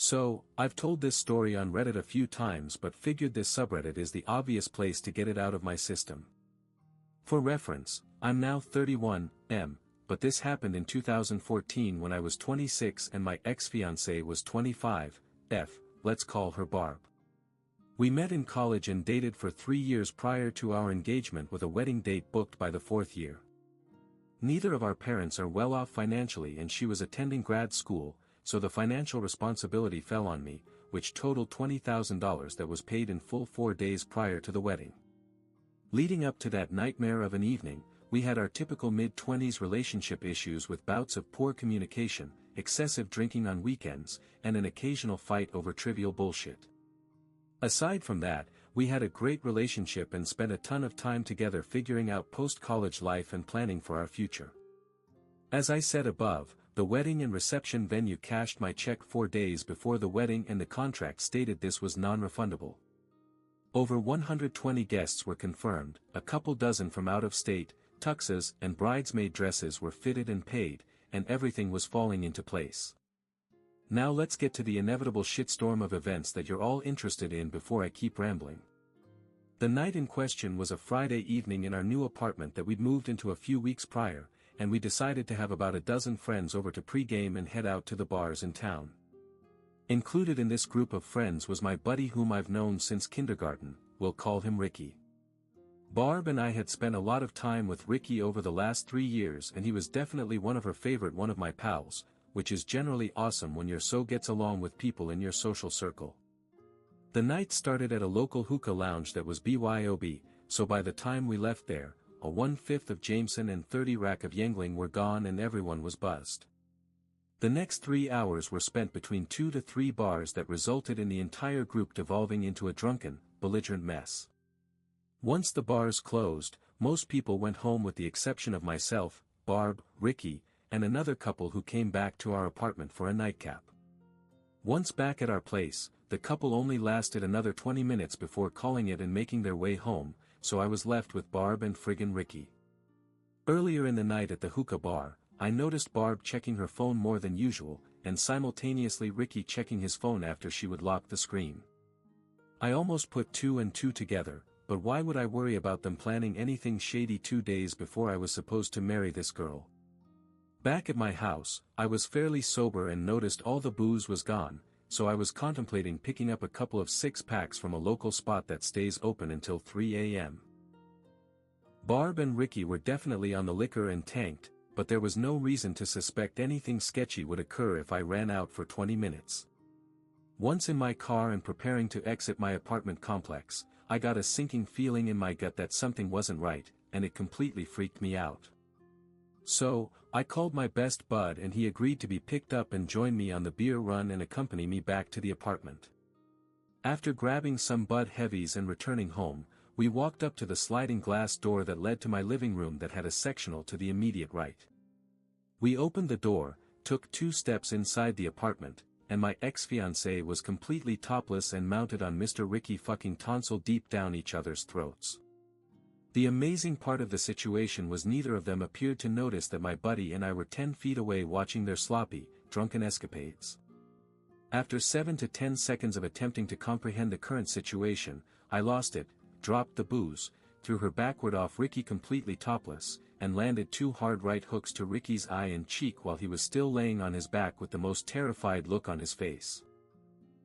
So, I've told this story on Reddit a few times but figured this subreddit is the obvious place to get it out of my system. For reference, I'm now 31, but this happened in 2014 when I was 26 and my ex-fiancée was 25, let's call her Barb. We met in college and dated for 3 years prior to our engagement with a wedding date booked by the 4th year. Neither of our parents are well off financially and she was attending grad school, so the financial responsibility fell on me, which totaled $20,000 that was paid in full 4 days prior to the wedding. Leading up to that nightmare of an evening, we had our typical mid-20s relationship issues with bouts of poor communication, excessive drinking on weekends, and an occasional fight over trivial bullshit. Aside from that, we had a great relationship and spent a ton of time together figuring out post-college life and planning for our future. As I said above, the wedding and reception venue cashed my check 4 days before the wedding and the contract stated this was non-refundable. Over 120 guests were confirmed, a couple dozen from out of state, tuxes and bridesmaid dresses were fitted and paid, and everything was falling into place. Now let's get to the inevitable shitstorm of events that you're all interested in before I keep rambling. The night in question was a Friday evening in our new apartment that we'd moved into a few weeks prior, and we decided to have about a dozen friends over to pre-game and head out to the bars in town. Included in this group of friends was my buddy whom I've known since kindergarten, we'll call him Ricky. Barb and I had spent a lot of time with Ricky over the last 3 years and he was definitely one of her favorite one of my pals, which is generally awesome when you're so gets along with people in your social circle. The night started at a local hookah lounge that was BYOB, so by the time we left there, a 1/5 of Jameson and 30 rack of Yangling were gone and everyone was buzzed. The next 3 hours were spent between 2 to 3 bars that resulted in the entire group devolving into a drunken, belligerent mess. Once the bars closed, most people went home with the exception of myself, Barb, Ricky, and another couple who came back to our apartment for a nightcap. Once back at our place, the couple only lasted another 20 minutes before calling it and making their way home, so I was left with Barb and friggin' Ricky. Earlier in the night at the hookah bar, I noticed Barb checking her phone more than usual, and simultaneously Ricky checking his phone after she would lock the screen. I almost put 2 and 2 together, but why would I worry about them planning anything shady 2 days before I was supposed to marry this girl? Back at my house, I was fairly sober and noticed all the booze was gone, so I was contemplating picking up a couple of 6-packs from a local spot that stays open until 3 a.m. Barb and Ricky were definitely on the liquor and tanked, but there was no reason to suspect anything sketchy would occur if I ran out for 20 minutes. Once in my car and preparing to exit my apartment complex, I got a sinking feeling in my gut that something wasn't right, and it completely freaked me out. So, I called my best bud and he agreed to be picked up and join me on the beer run and accompany me back to the apartment. After grabbing some Bud Heavies and returning home, we walked up to the sliding glass door that led to my living room that had a sectional to the immediate right. We opened the door, took 2 steps inside the apartment, and my ex-fiancée was completely topless and mounted on Mr. Ricky fucking tonsil deep down each other's throats. The amazing part of the situation was neither of them appeared to notice that my buddy and I were 10 feet away watching their sloppy, drunken escapades. After 7 to 10 seconds of attempting to comprehend the current situation, I lost it, dropped the booze, threw her backward off Ricky completely topless, and landed 2 hard right hooks to Ricky's eye and cheek while he was still laying on his back with the most terrified look on his face.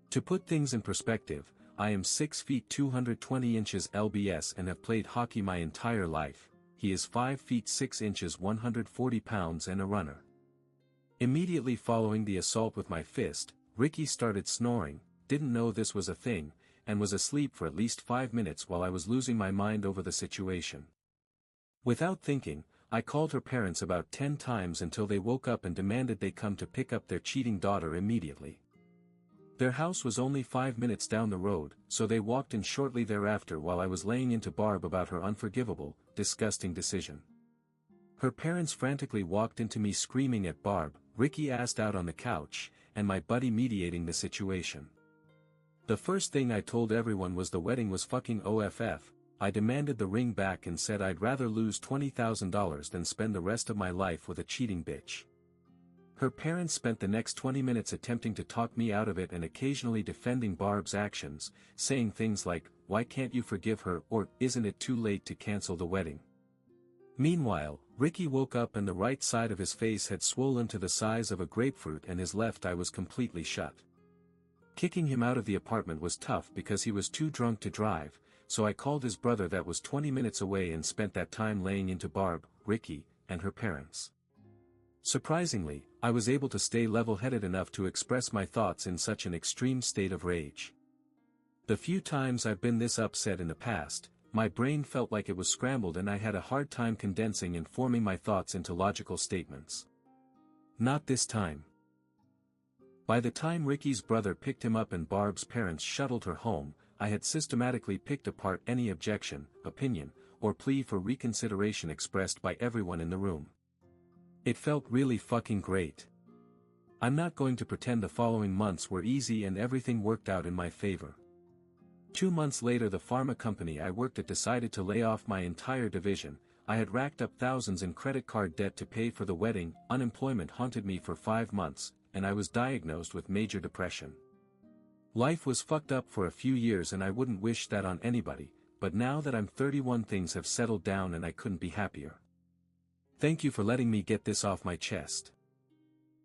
To put things in perspective, I am 6 feet 220 inches lbs and have played hockey my entire life. He is 5 feet 6 inches 140 pounds and a runner. Immediately following the assault with my fist, Ricky started snoring, didn't know this was a thing, and was asleep for at least 5 minutes while I was losing my mind over the situation. Without thinking, I called her parents about 10 times until they woke up and demanded they come to pick up their cheating daughter immediately. Their house was only 5 minutes down the road, so they walked in shortly thereafter while I was laying into Barb about her unforgivable, disgusting decision. Her parents frantically walked into me screaming at Barb, Ricky assed out on the couch, and my buddy mediating the situation. The first thing I told everyone was the wedding was fucking OFF. I demanded the ring back and said I'd rather lose $20,000 than spend the rest of my life with a cheating bitch. Her parents spent the next 20 minutes attempting to talk me out of it and occasionally defending Barb's actions, saying things like, "Why can't you forgive her?" or "Isn't it too late to cancel the wedding?" Meanwhile, Ricky woke up and the right side of his face had swollen to the size of a grapefruit and his left eye was completely shut. Kicking him out of the apartment was tough because he was too drunk to drive, so I called his brother that was 20 minutes away and spent that time laying into Barb, Ricky, and her parents. Surprisingly, I was able to stay level-headed enough to express my thoughts in such an extreme state of rage. The few times I've been this upset in the past, my brain felt like it was scrambled and I had a hard time condensing and forming my thoughts into logical statements. Not this time. By the time Ricky's brother picked him up and Barb's parents shuttled her home, I had systematically picked apart any objection, opinion, or plea for reconsideration expressed by everyone in the room. It felt really fucking great. I'm not going to pretend the following months were easy and everything worked out in my favor. 2 months later, the pharma company I worked at decided to lay off my entire division. I had racked up thousands in credit card debt to pay for the wedding, unemployment haunted me for 5 months, and I was diagnosed with major depression. Life was fucked up for a few years and I wouldn't wish that on anybody, but now that I'm 31 things have settled down and I couldn't be happier. Thank you for letting me get this off my chest.